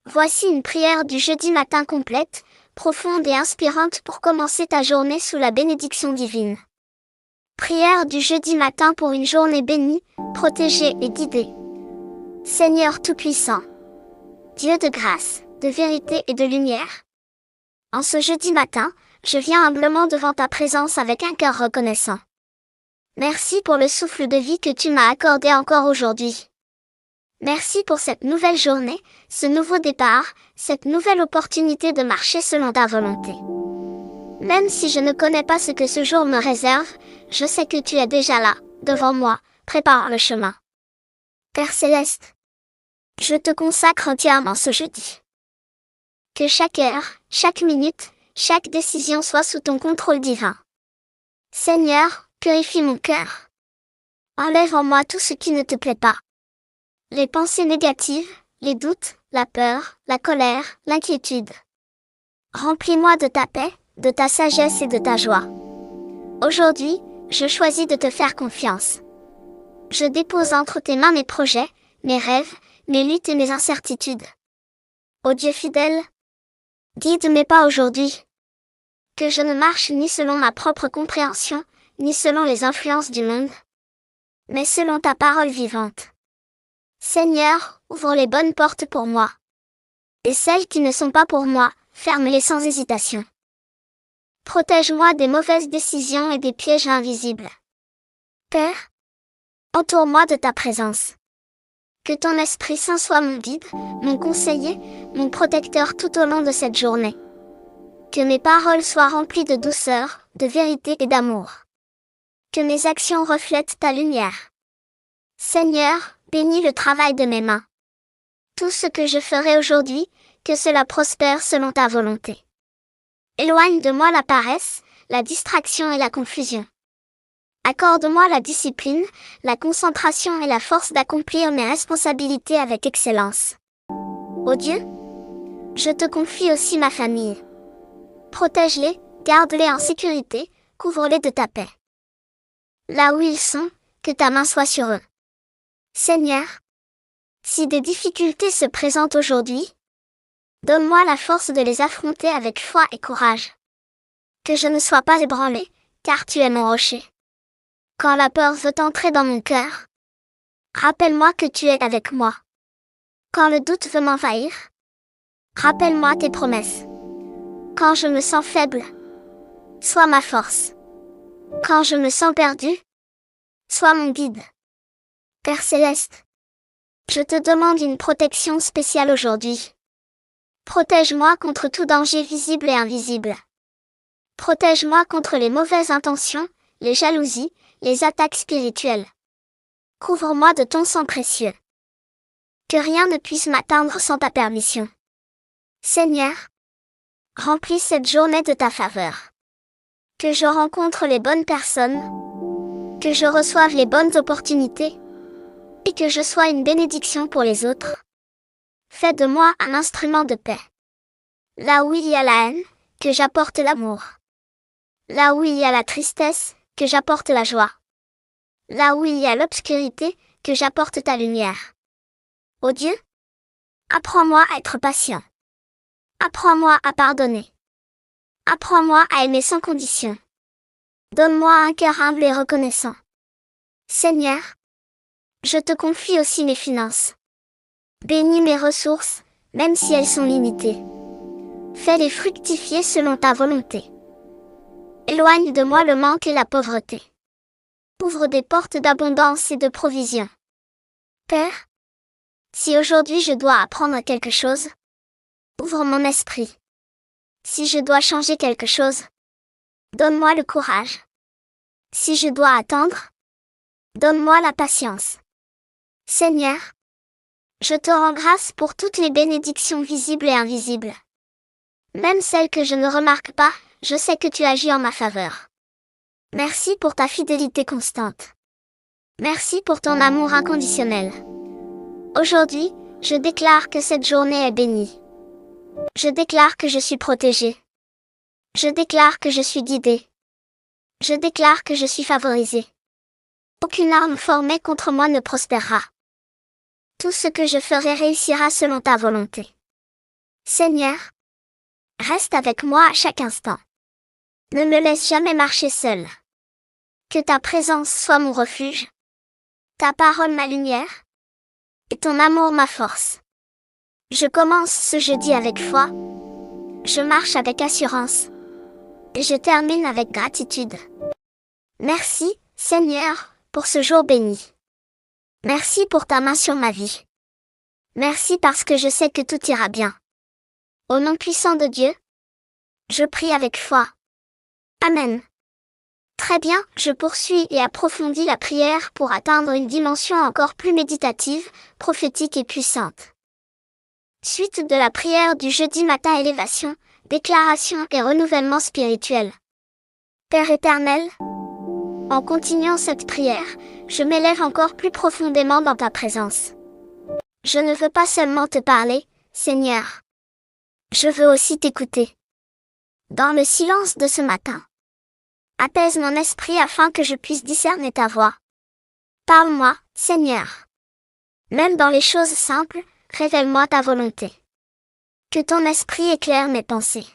Voici une prière du jeudi matin complète, profonde et inspirante pour commencer ta journée sous la bénédiction divine. Prière du jeudi matin pour une journée bénie, protégée et guidée. Seigneur Tout-Puissant, Dieu de grâce, de vérité et de lumière. En ce jeudi matin, je viens humblement devant ta présence avec un cœur reconnaissant. Merci pour le souffle de vie que tu m'as accordé encore aujourd'hui. Merci pour cette nouvelle journée, ce nouveau départ, cette nouvelle opportunité de marcher selon ta volonté. Même si je ne connais pas ce que ce jour me réserve, je sais que tu es déjà là, devant moi, préparant le chemin. Père Céleste, je te consacre entièrement ce jeudi. Que chaque heure, chaque minute, chaque décision soit sous ton contrôle divin. Seigneur, purifie mon cœur. Enlève en moi tout ce qui ne te plaît pas. Les pensées négatives, les doutes, la peur, la colère, l'inquiétude. Remplis-moi de ta paix, de ta sagesse et de ta joie. Aujourd'hui, je choisis de te faire confiance. Je dépose entre tes mains mes projets, mes rêves, mes luttes et mes incertitudes. Ô Dieu fidèle, guide mes pas aujourd'hui. Que je ne marche ni selon ma propre compréhension, ni selon les influences du monde, mais selon ta parole vivante. Seigneur, ouvre les bonnes portes pour moi. Et celles qui ne sont pas pour moi, ferme-les sans hésitation. Protège-moi des mauvaises décisions et des pièges invisibles. Père, entoure-moi de ta présence. Que ton Esprit Saint soit mon guide, mon conseiller, mon protecteur tout au long de cette journée. Que mes paroles soient remplies de douceur, de vérité et d'amour. Que mes actions reflètent ta lumière. Seigneur, bénis le travail de mes mains. Tout ce que je ferai aujourd'hui, que cela prospère selon ta volonté. Éloigne de moi la paresse, la distraction et la confusion. Accorde-moi la discipline, la concentration et la force d'accomplir mes responsabilités avec excellence. Ô Dieu, je te confie aussi ma famille. Protège-les, garde-les en sécurité, couvre-les de ta paix. Là où ils sont, que ta main soit sur eux. Seigneur, si des difficultés se présentent aujourd'hui, donne-moi la force de les affronter avec foi et courage. Que je ne sois pas ébranlé, car tu es mon rocher. Quand la peur veut entrer dans mon cœur, rappelle-moi que tu es avec moi. Quand le doute veut m'envahir, rappelle-moi tes promesses. Quand je me sens faible, sois ma force. Quand je me sens perdu, sois mon guide. Père Céleste, je te demande une protection spéciale aujourd'hui. Protège-moi contre tout danger visible et invisible. Protège-moi contre les mauvaises intentions, les jalousies, les attaques spirituelles. Couvre-moi de ton sang précieux. Que rien ne puisse m'atteindre sans ta permission. Seigneur, remplis cette journée de ta faveur. Que je rencontre les bonnes personnes. Que je reçoive les bonnes opportunités. Et que je sois une bénédiction pour les autres. Fais de moi un instrument de paix. Là où il y a la haine, que j'apporte l'amour. Là où il y a la tristesse, que j'apporte la joie. Là où il y a l'obscurité, que j'apporte ta lumière. Ô Dieu, apprends-moi à être patient. Apprends-moi à pardonner. Apprends-moi à aimer sans condition. Donne-moi un cœur humble et reconnaissant. Seigneur, je te confie aussi mes finances. Bénis mes ressources, même si elles sont limitées. Fais-les fructifier selon ta volonté. Éloigne de moi le manque et la pauvreté. Ouvre des portes d'abondance et de provision. Père, si aujourd'hui je dois apprendre quelque chose, ouvre mon esprit. Si je dois changer quelque chose, donne-moi le courage. Si je dois attendre, donne-moi la patience. Seigneur, je te rends grâce pour toutes les bénédictions visibles et invisibles. Même celles que je ne remarque pas, je sais que tu agis en ma faveur. Merci pour ta fidélité constante. Merci pour ton amour inconditionnel. Aujourd'hui, je déclare que cette journée est bénie. Je déclare que je suis protégée. Je déclare que je suis guidée. Je déclare que je suis favorisée. Aucune arme formée contre moi ne prospérera. Tout ce que je ferai réussira selon ta volonté. Seigneur, reste avec moi à chaque instant. Ne me laisse jamais marcher seul. Que ta présence soit mon refuge, ta parole ma lumière, et ton amour ma force. Je commence ce jeudi avec foi, je marche avec assurance, et je termine avec gratitude. Merci, Seigneur, pour ce jour béni. Merci pour ta main sur ma vie. Merci parce que je sais que tout ira bien. Au nom puissant de Dieu, je prie avec foi. Amen. Très bien, je poursuis et approfondis la prière pour atteindre une dimension encore plus méditative, prophétique et puissante. Suite de la prière du jeudi matin, élévation, déclaration et renouvellement spirituel. Père éternel, en continuant cette prière, je m'élève encore plus profondément dans ta présence. Je ne veux pas seulement te parler, Seigneur. Je veux aussi t'écouter. Dans le silence de ce matin, apaise mon esprit afin que je puisse discerner ta voix. Parle-moi, Seigneur. Même dans les choses simples, révèle-moi ta volonté. Que ton esprit éclaire mes pensées.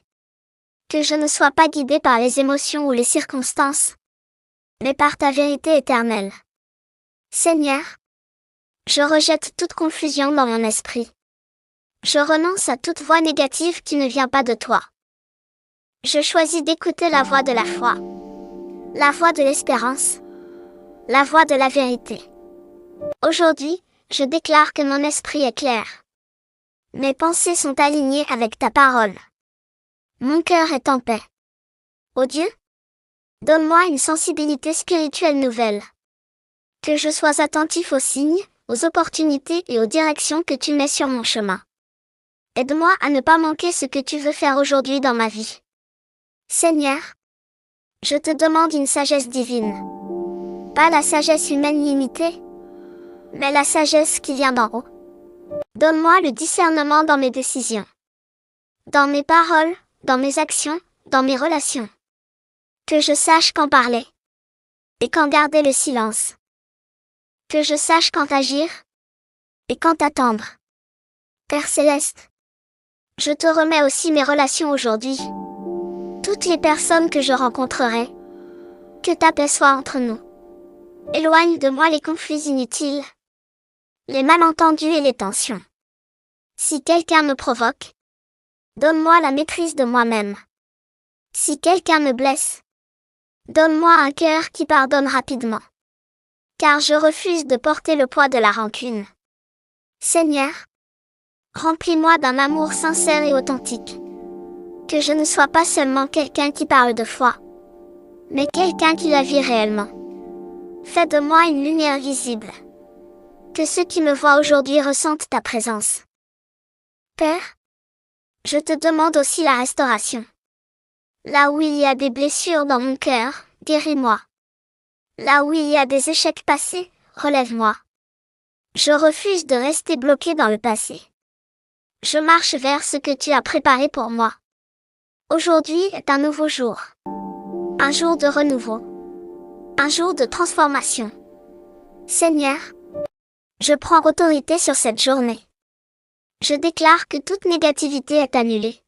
Que je ne sois pas guidé par les émotions ou les circonstances, mais par ta vérité éternelle. Seigneur, je rejette toute confusion dans mon esprit. Je renonce à toute voix négative qui ne vient pas de toi. Je choisis d'écouter la voix de la foi, la voix de l'espérance, la voix de la vérité. Aujourd'hui, je déclare que mon esprit est clair. Mes pensées sont alignées avec ta parole. Mon cœur est en paix. Ô Dieu, donne-moi une sensibilité spirituelle nouvelle. Que je sois attentif aux signes, aux opportunités et aux directions que tu mets sur mon chemin. Aide-moi à ne pas manquer ce que tu veux faire aujourd'hui dans ma vie. Seigneur, je te demande une sagesse divine. Pas la sagesse humaine limitée, mais la sagesse qui vient d'en haut. Donne-moi le discernement dans mes décisions, dans mes paroles, dans mes actions, dans mes relations. Que je sache quand parler et quand garder le silence. Que je sache quand agir et quand attendre. Père Céleste, je te remets aussi mes relations aujourd'hui. Toutes les personnes que je rencontrerai. Que ta paix soit entre nous. Éloigne de moi les conflits inutiles, les malentendus et les tensions. Si quelqu'un me provoque, donne-moi la maîtrise de moi-même. Si quelqu'un me blesse, donne-moi un cœur qui pardonne rapidement. Car je refuse de porter le poids de la rancune. Seigneur, remplis-moi d'un amour sincère et authentique. Que je ne sois pas seulement quelqu'un qui parle de foi, mais quelqu'un qui la vit réellement. Fais de moi une lumière visible. Que ceux qui me voient aujourd'hui ressentent ta présence. Père, je te demande aussi la restauration. Là où il y a des blessures dans mon cœur, guéris-moi. Là où il y a des échecs passés, relève-moi. Je refuse de rester bloqué dans le passé. Je marche vers ce que tu as préparé pour moi. Aujourd'hui est un nouveau jour. Un jour de renouveau. Un jour de transformation. Seigneur, je prends autorité sur cette journée. Je déclare que toute négativité est annulée.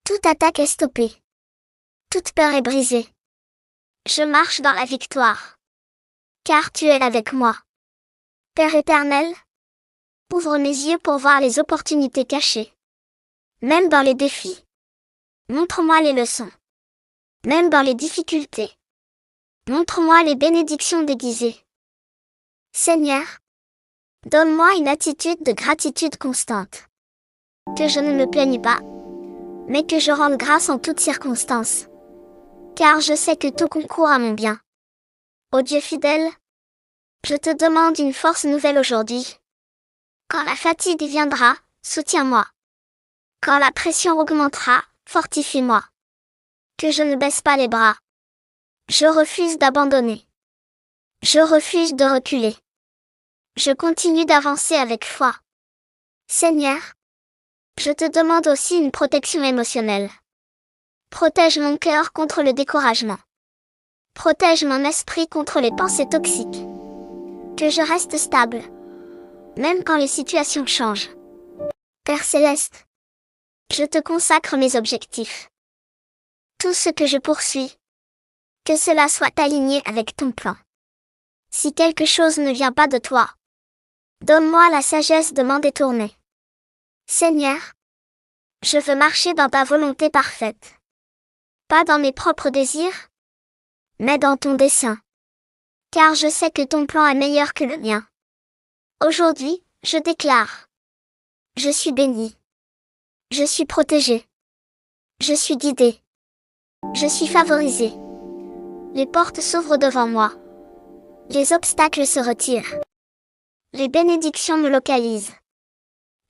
Toute attaque est stoppée. Toute peur est brisée. Je marche dans la victoire. Car tu es avec moi. Père éternel, ouvre mes yeux pour voir les opportunités cachées. Même dans les défis. Montre-moi les leçons. Même dans les difficultés. Montre-moi les bénédictions déguisées. Seigneur, donne-moi une attitude de gratitude constante. Que je ne me plaigne pas, mais que je rende grâce en toutes circonstances. Car je sais que tout concourt à mon bien. Ô Dieu fidèle, je te demande une force nouvelle aujourd'hui. Quand la fatigue viendra, soutiens-moi. Quand la pression augmentera, fortifie-moi. Que je ne baisse pas les bras. Je refuse d'abandonner. Je refuse de reculer. Je continue d'avancer avec foi. Seigneur, je te demande aussi une protection émotionnelle. Protège mon cœur contre le découragement. Protège mon esprit contre les pensées toxiques. Que je reste stable, même quand les situations changent. Père Céleste, Je te consacre mes objectifs. Tout ce que je poursuis. Que cela soit aligné avec ton plan. Si quelque chose ne vient pas de toi, donne-moi la sagesse de m'en détourner. Seigneur, je veux marcher dans ta volonté parfaite. Pas dans mes propres désirs, mais dans ton dessein. Car je sais que ton plan est meilleur que le mien. Aujourd'hui, je déclare. Je suis béni. Je suis protégé. Je suis guidé. Je suis favorisé. Les portes s'ouvrent devant moi. Les obstacles se retirent. Les bénédictions me localisent.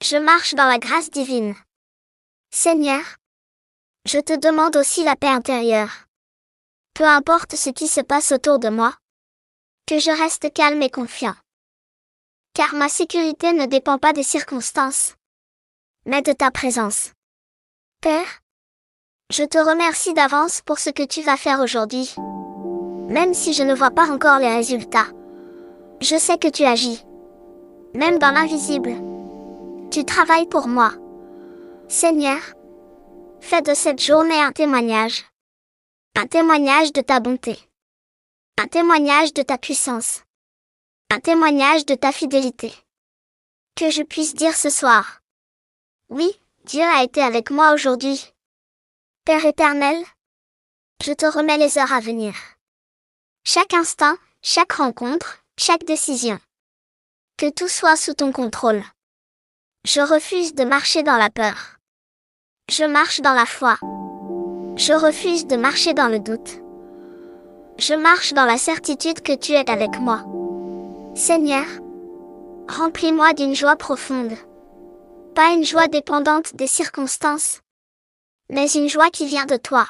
Je marche dans la grâce divine. Seigneur, je te demande aussi la paix intérieure. Peu importe ce qui se passe autour de moi, que je reste calme et confiant. Car ma sécurité ne dépend pas des circonstances, mais de ta présence. Père, je te remercie d'avance pour ce que tu vas faire aujourd'hui. Même si je ne vois pas encore les résultats, je sais que tu agis. Même dans l'invisible, tu travailles pour moi. Seigneur, fais de cette journée un témoignage. Un témoignage de ta bonté. Un témoignage de ta puissance. Un témoignage de ta fidélité. Que je puisse dire ce soir. Oui, Dieu a été avec moi aujourd'hui. Père éternel, je te remets les heures à venir. Chaque instant, chaque rencontre, chaque décision. Que tout soit sous ton contrôle. Je refuse de marcher dans la peur. Je marche dans la foi. Je refuse de marcher dans le doute. Je marche dans la certitude que tu es avec moi. Seigneur, remplis-moi d'une joie profonde. Pas une joie dépendante des circonstances, mais une joie qui vient de toi.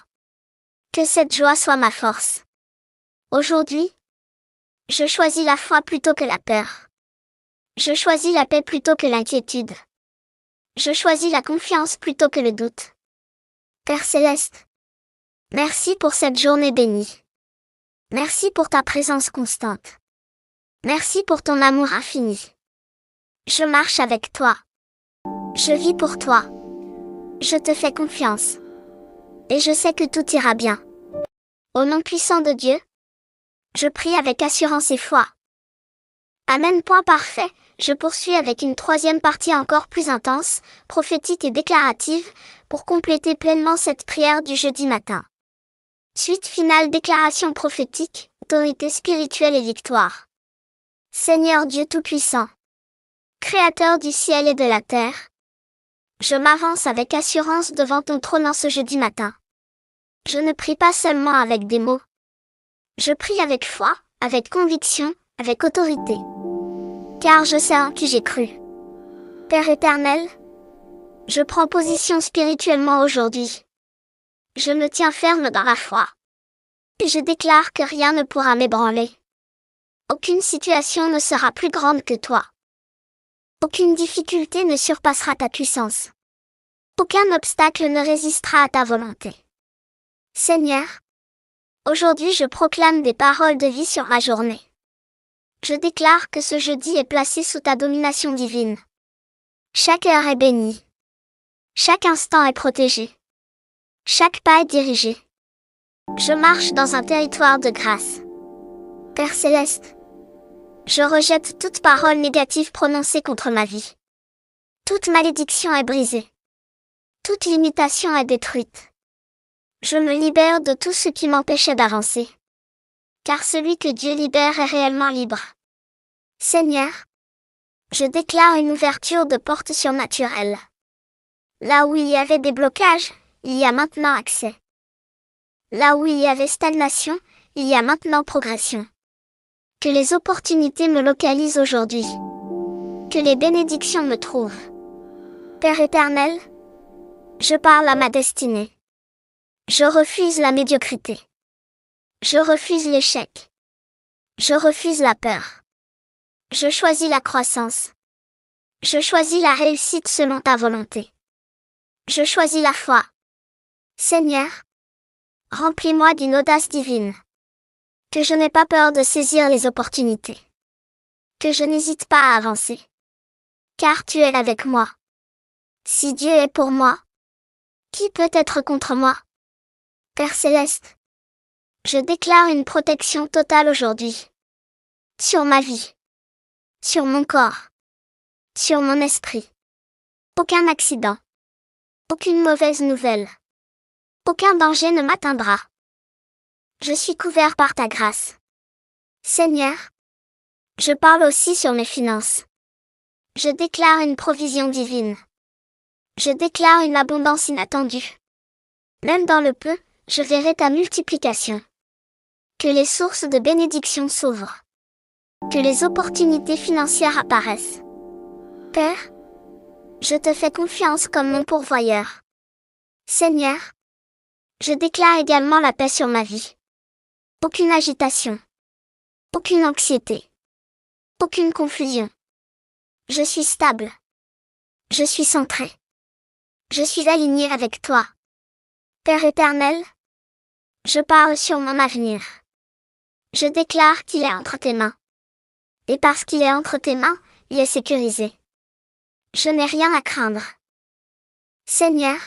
Que cette joie soit ma force. Aujourd'hui, je choisis la foi plutôt que la peur. Je choisis la paix plutôt que l'inquiétude. Je choisis la confiance plutôt que le doute. Père Céleste, merci pour cette journée bénie. Merci pour ta présence constante. Merci pour ton amour infini. Je marche avec toi. Je vis pour toi. Je te fais confiance. Et je sais que tout ira bien. Au nom puissant de Dieu, je prie avec assurance et foi. Amen. Point parfait. Je poursuis avec une troisième partie encore plus intense, prophétique et déclarative, pour compléter pleinement cette prière du jeudi matin. Suite finale, déclaration prophétique, autorité spirituelle et victoire. Seigneur Dieu Tout-Puissant, Créateur du ciel et de la terre, je m'avance avec assurance devant ton trône en ce jeudi matin. Je ne prie pas seulement avec des mots. Je prie avec foi, avec conviction, avec autorité. Car je sais en qui j'ai cru. Père éternel, je prends position spirituellement aujourd'hui. Je me tiens ferme dans la foi. Et je déclare que rien ne pourra m'ébranler. Aucune situation ne sera plus grande que toi. Aucune difficulté ne surpassera ta puissance. Aucun obstacle ne résistera à ta volonté. Seigneur, aujourd'hui je proclame des paroles de vie sur ma journée. Je déclare que ce jeudi est placé sous ta domination divine. Chaque heure est bénie. Chaque instant est protégé. Chaque pas est dirigé. Je marche dans un territoire de grâce. Père Céleste, je rejette toute parole négative prononcée contre ma vie. Toute malédiction est brisée. Toute limitation est détruite. Je me libère de tout ce qui m'empêchait d'avancer. Car celui que Dieu libère est réellement libre. Seigneur, je déclare une ouverture de portes surnaturelles. Là où il y avait des blocages, il y a maintenant accès. Là où il y avait stagnation, il y a maintenant progression. Que les opportunités me localisent aujourd'hui. Que les bénédictions me trouvent. Père éternel, je parle à ma destinée. Je refuse la médiocrité. Je refuse l'échec. Je refuse la peur. Je choisis la croissance. Je choisis la réussite selon ta volonté. Je choisis la foi. Seigneur, remplis-moi d'une audace divine. Que je n'ai pas peur de saisir les opportunités. Que je n'hésite pas à avancer. Car tu es avec moi. Si Dieu est pour moi, Qui peut être contre moi? Père Céleste, je déclare une protection totale aujourd'hui. Sur ma vie. Sur mon corps. Sur mon esprit. Aucun accident. Aucune mauvaise nouvelle. Aucun danger ne m'atteindra. Je suis couvert par ta grâce. Seigneur, je parle aussi sur mes finances. Je déclare une provision divine. Je déclare une abondance inattendue. Même dans le peu, je verrai ta multiplication. Que les sources de bénédiction s'ouvrent. Que les opportunités financières apparaissent. Père, je te fais confiance comme mon pourvoyeur. Seigneur, je déclare également la paix sur ma vie. Aucune agitation. Aucune anxiété. Aucune confusion. Je suis stable. Je suis centré. Je suis aligné avec toi. Père éternel, je parle sur mon avenir. Je déclare qu'il est entre tes mains. Et parce qu'il est entre tes mains, il est sécurisé. Je n'ai rien à craindre. Seigneur,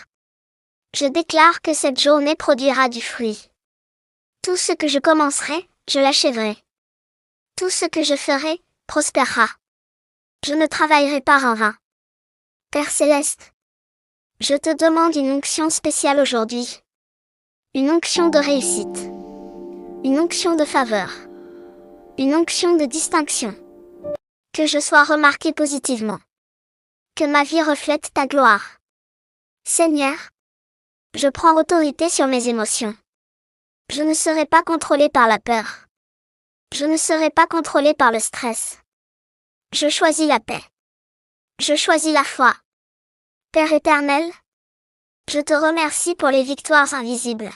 je déclare que cette journée produira du fruit. Tout ce que je commencerai, je l'achèverai. Tout ce que je ferai, prospérera. Je ne travaillerai pas en vain. Père Céleste, je te demande une onction spéciale aujourd'hui. Une onction de réussite. Une onction de faveur. Une onction de distinction. Que je sois remarqué positivement. Que ma vie reflète ta gloire. Seigneur, je prends autorité sur mes émotions. Je ne serai pas contrôlé par la peur. Je ne serai pas contrôlé par le stress. Je choisis la paix. Je choisis la foi. Père éternel, je te remercie pour les victoires invisibles.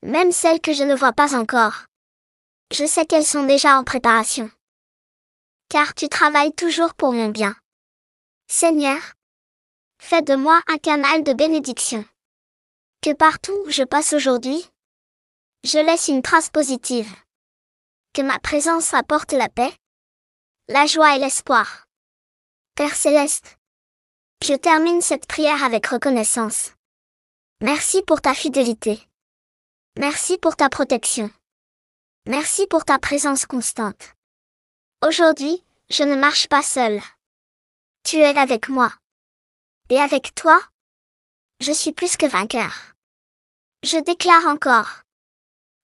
Même celles que je ne vois pas encore. Je sais qu'elles sont déjà en préparation. Car tu travailles toujours pour mon bien. Seigneur, fais de moi un canal de bénédiction. Que partout où je passe aujourd'hui, je laisse une trace positive. Que ma présence apporte la paix, la joie et l'espoir. Père Céleste, je termine cette prière avec reconnaissance. Merci pour ta fidélité. Merci pour ta protection. Merci pour ta présence constante. Aujourd'hui, je ne marche pas seul. Tu es avec moi. Et avec toi, je suis plus que vainqueur. Je déclare encore.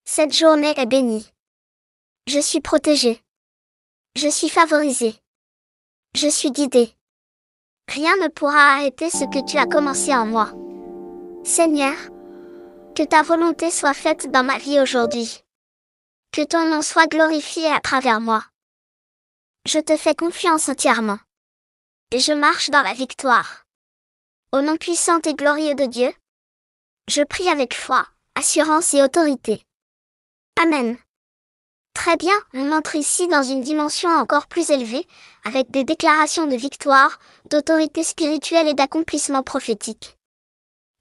Cette journée est bénie. Je suis protégé. Je suis favorisé. Je suis guidé. Rien ne pourra arrêter ce que tu as commencé en moi. Seigneur, que ta volonté soit faite dans ma vie aujourd'hui. Que ton nom soit glorifié à travers moi. Je te fais confiance entièrement. Et je marche dans la victoire. Au nom puissant et glorieux de Dieu, je prie avec foi, assurance et autorité. Amen. Très bien, on entre ici dans une dimension encore plus élevée, avec des déclarations de victoire, d'autorité spirituelle et d'accomplissement prophétique.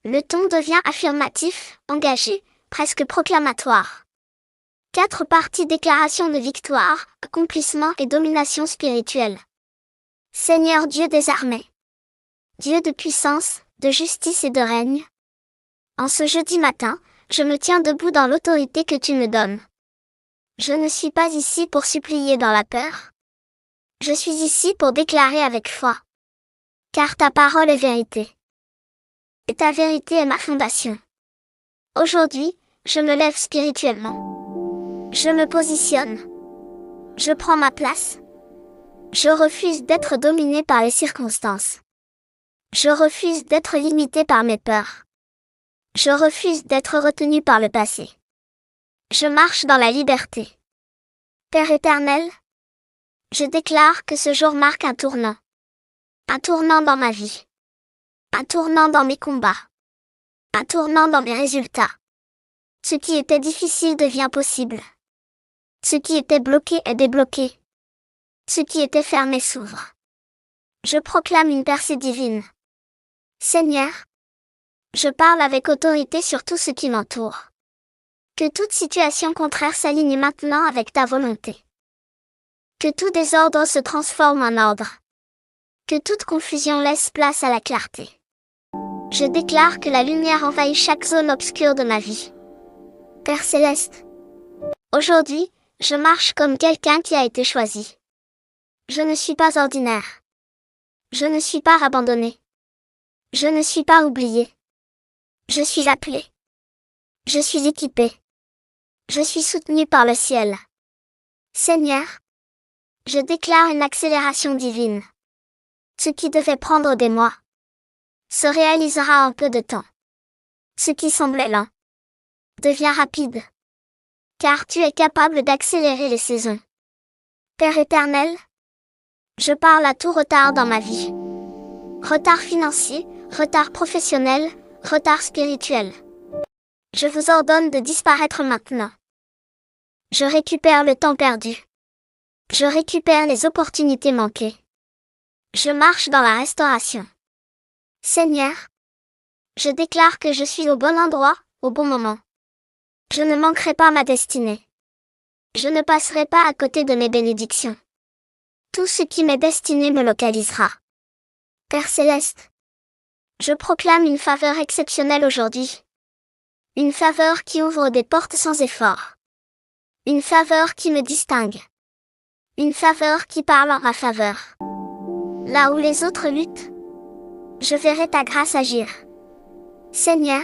Le ton devient affirmatif, engagé, presque proclamatoire. 4 parties déclaration de victoire, accomplissement et domination spirituelle. Seigneur Dieu des armées. Dieu de puissance, de justice et de règne. En ce jeudi matin, je me tiens debout dans l'autorité que tu me donnes. Je ne suis pas ici pour supplier dans la peur. Je suis ici pour déclarer avec foi. Car ta parole est vérité. Et ta vérité est ma fondation. Aujourd'hui, je me lève spirituellement. Je me positionne. Je prends ma place. Je refuse d'être dominé par les circonstances. Je refuse d'être limité par mes peurs. Je refuse d'être retenu par le passé. Je marche dans la liberté. Père éternel, je déclare que ce jour marque un tournant. Un tournant dans ma vie. Un tournant dans mes combats. Un tournant dans mes résultats. Ce qui était difficile devient possible. Ce qui était bloqué est débloqué. Ce qui était fermé s'ouvre. Je proclame une percée divine. Seigneur, je parle avec autorité sur tout ce qui m'entoure. Que toute situation contraire s'aligne maintenant avec ta volonté. Que tout désordre se transforme en ordre. Que toute confusion laisse place à la clarté. Je déclare que la lumière envahit chaque zone obscure de ma vie. Père Céleste, aujourd'hui, je marche comme quelqu'un qui a été choisi. Je ne suis pas ordinaire. Je ne suis pas abandonné. Je ne suis pas oublié. Je suis appelé. Je suis équipé. Je suis soutenu par le ciel. Seigneur, je déclare une accélération divine. Ce qui devait prendre des mois se réalisera en peu de temps. Ce qui semblait lent devient rapide. Car tu es capable d'accélérer les saisons. Père éternel, je parle à tout retard dans ma vie. Retard financier, retard professionnel, retard spirituel. Je vous ordonne de disparaître maintenant. Je récupère le temps perdu. Je récupère les opportunités manquées. Je marche dans la restauration. Seigneur, je déclare que je suis au bon endroit, au bon moment. Je ne manquerai pas ma destinée. Je ne passerai pas à côté de mes bénédictions. Tout ce qui m'est destiné me localisera. Père Céleste, je proclame une faveur exceptionnelle aujourd'hui. Une faveur qui ouvre des portes sans effort. Une faveur qui me distingue. Une faveur qui parle en ma faveur. Là où les autres luttent, je verrai ta grâce agir. Seigneur,